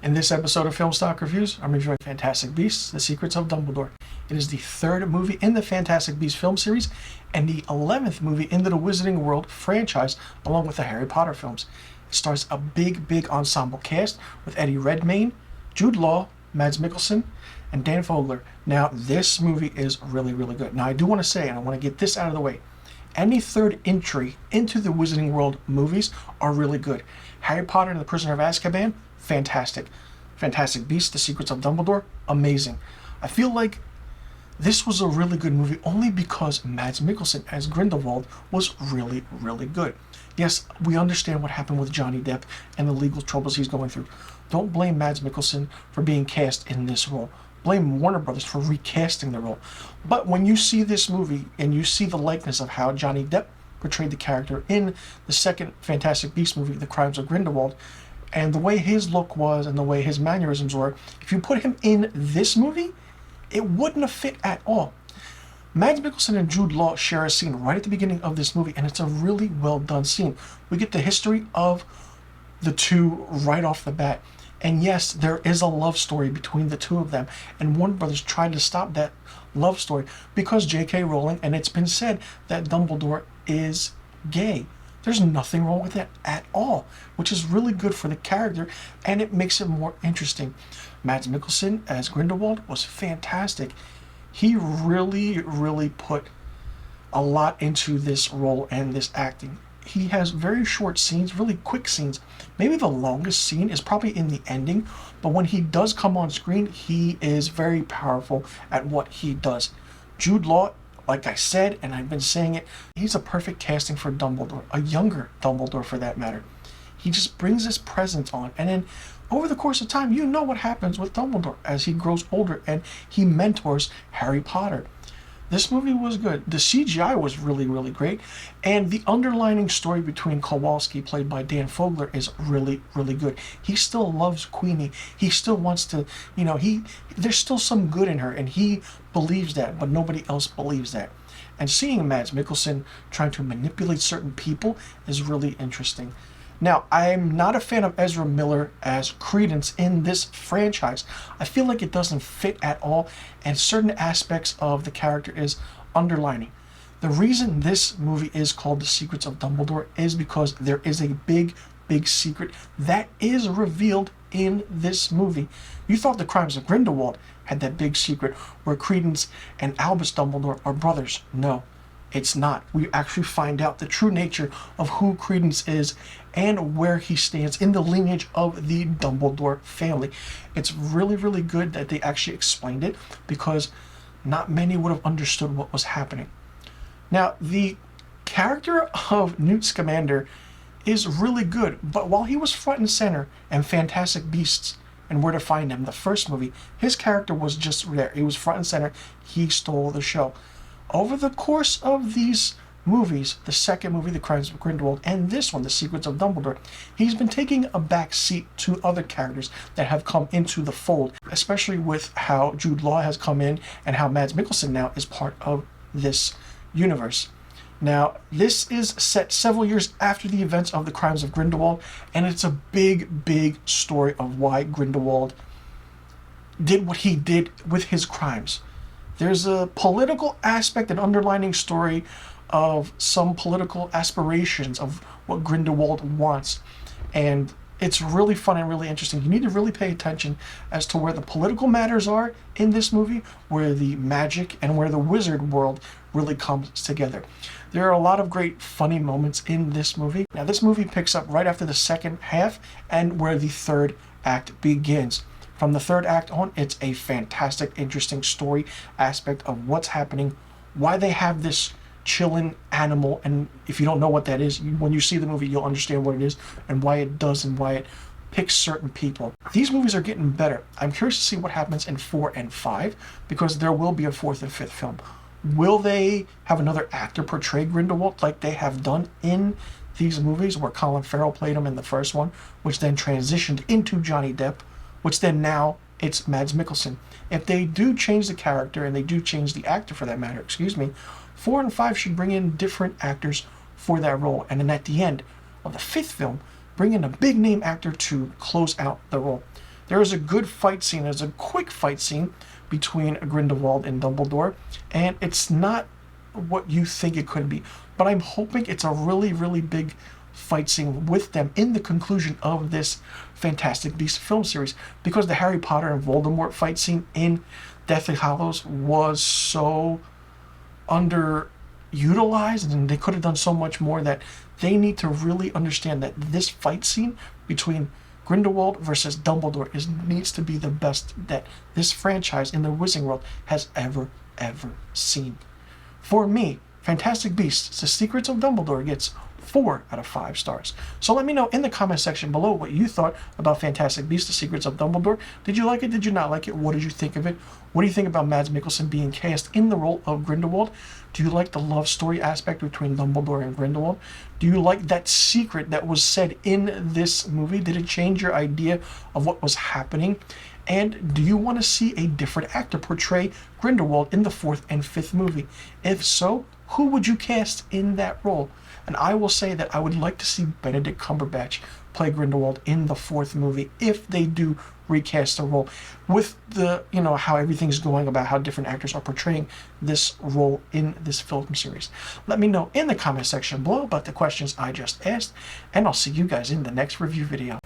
In this episode of Film Stock Reviews, I'm reviewing Fantastic Beasts: The Secrets of Dumbledore. It is the third movie in the Fantastic Beasts film series and the 11th movie into the Wizarding World franchise, along with the Harry Potter films. It stars a big ensemble cast with Eddie Redmayne, Jude Law, Mads Mikkelsen, and Dan Fogler. Now, this movie is really good. Now, I do want to say, and I want to get this out of the way, any third entry into the Wizarding World movies are really good. Harry Potter and the Prisoner of Azkaban, fantastic. Fantastic Beasts: The Secrets of Dumbledore, amazing. I feel like this was a really good movie only because Mads Mikkelsen as Grindelwald was really good. Yes, we understand what happened with Johnny Depp and the legal troubles he's going through. Don't blame Mads Mikkelsen for being cast in this role. Blame Warner Brothers for recasting the role. But when you see this movie and you see the likeness of how Johnny Depp portrayed the character in the second Fantastic Beasts movie, The Crimes of Grindelwald, and the way his look was and the way his mannerisms were, if you put him in this movie, it wouldn't have fit at all. Mads Mikkelsen and Jude Law share a scene right at the beginning of this movie, and it's a really well done scene. We get the history of the two right off the bat. And yes, there is a love story between the two of them, and Warner Brothers tried to stop that love story because J.K. Rowling, and it's been said that Dumbledore is gay. There's nothing wrong with that at all, which is really good for the character, and it makes it more interesting. Mads Mikkelsen as Grindelwald was fantastic. He really put a lot into this role and this acting. He has very short scenes, really quick scenes. Maybe the longest scene is probably in the ending, but when he does come on screen, he is very powerful at what he does. Jude Law, like I said, and I've been saying it, he's a perfect casting for Dumbledore, a younger Dumbledore for that matter. He just brings his presence on, and then over the course of time, you know what happens with Dumbledore as he grows older and he mentors Harry Potter. This movie was good. The CGI was really great, and the underlining story between Kowalski, played by Dan Fogler, is really good. He still loves Queenie. He still wants to, there's still some good in her, and he believes that, but nobody else believes that. And seeing Mads Mikkelsen trying to manipulate certain people is really interesting. Now, I'm not a fan of Ezra Miller as Credence in this franchise. I feel like it doesn't fit at all, and certain aspects of the character is underlining. The reason this movie is called The Secrets of Dumbledore is because there is a big secret that is revealed in this movie. You thought The Crimes of Grindelwald had that big secret where Credence and Albus Dumbledore are brothers. No, it's not. We actually find out the true nature of who Credence is and where he stands in the lineage of the Dumbledore family. It's really good that they actually explained it, because not many would have understood what was happening. Now, the character of Newt Scamander is really good, but while he was front and center in Fantastic Beasts and Where to Find Them, the first movie, his character was just there. He was front and center. He stole the show. Over the course of these movies, the second movie, The Crimes of Grindelwald, and this one, The Secrets of Dumbledore, he's been taking a back seat to other characters that have come into the fold, especially with how Jude Law has come in and how Mads Mikkelsen now is part of this universe. Now, this is set several years after the events of The Crimes of Grindelwald, and it's a big story of why Grindelwald did what he did with his crimes. There's a political aspect, an underlining story of some political aspirations of what Grindelwald wants. And it's really fun and really interesting. You need to really pay attention as to where the political matters are in this movie, where the magic and where the wizard world really comes together. There are a lot of great funny moments in this movie. Now, this movie picks up right after the second half and where the third act begins. From the third act on, it's a fantastic, interesting story aspect of what's happening, why they have this chilling animal, and if you don't know what that is, when you see the movie, you'll understand what it is and why it does and why it picks certain people. These movies are getting better. I'm curious to see what happens in 4 and 5, because there will be a 4th and 5th film. Will they have another actor portray Grindelwald like they have done in these movies, where Colin Farrell played him in the first one, which then transitioned into Johnny Depp, which then now it's Mads Mikkelsen? If they do change the character, and they do change the actor for that matter, 4 and 5 should bring in different actors for that role. And then at the end of the 5th film, bring in a big name actor to close out the role. There is a good fight scene. There's a quick fight scene between Grindelwald and Dumbledore, and it's not what you think it could be. But I'm hoping it's a really, really big fight scene with them in the conclusion of this Fantastic Beasts film series, because the Harry Potter and Voldemort fight scene in Deathly Hallows was so underutilized, and they could have done so much more, that they need to really understand that this fight scene between Grindelwald versus Dumbledore needs to be the best that this franchise in the Wizarding World has ever seen. For me, Fantastic Beasts: The Secrets of Dumbledore gets 4 out of 5 stars. So let me know in the comment section below what you thought about Fantastic Beasts: The Secrets of Dumbledore. Did you like it? Did you not like it? What did you think of it? What do you think about Mads Mikkelsen being cast in the role of Grindelwald? Do you like the love story aspect between Dumbledore and Grindelwald? Do you like that secret that was said in this movie? Did it change your idea of what was happening? And do you want to see a different actor portray Grindelwald in the 4th and 5th movie? If so, who would you cast in that role? And I will say that I would like to see Benedict Cumberbatch play Grindelwald in the 4th movie if they do recast the role, with the, how everything's going about how different actors are portraying this role in this film series. Let me know in the comment section below about the questions I just asked, and I'll see you guys in the next review video.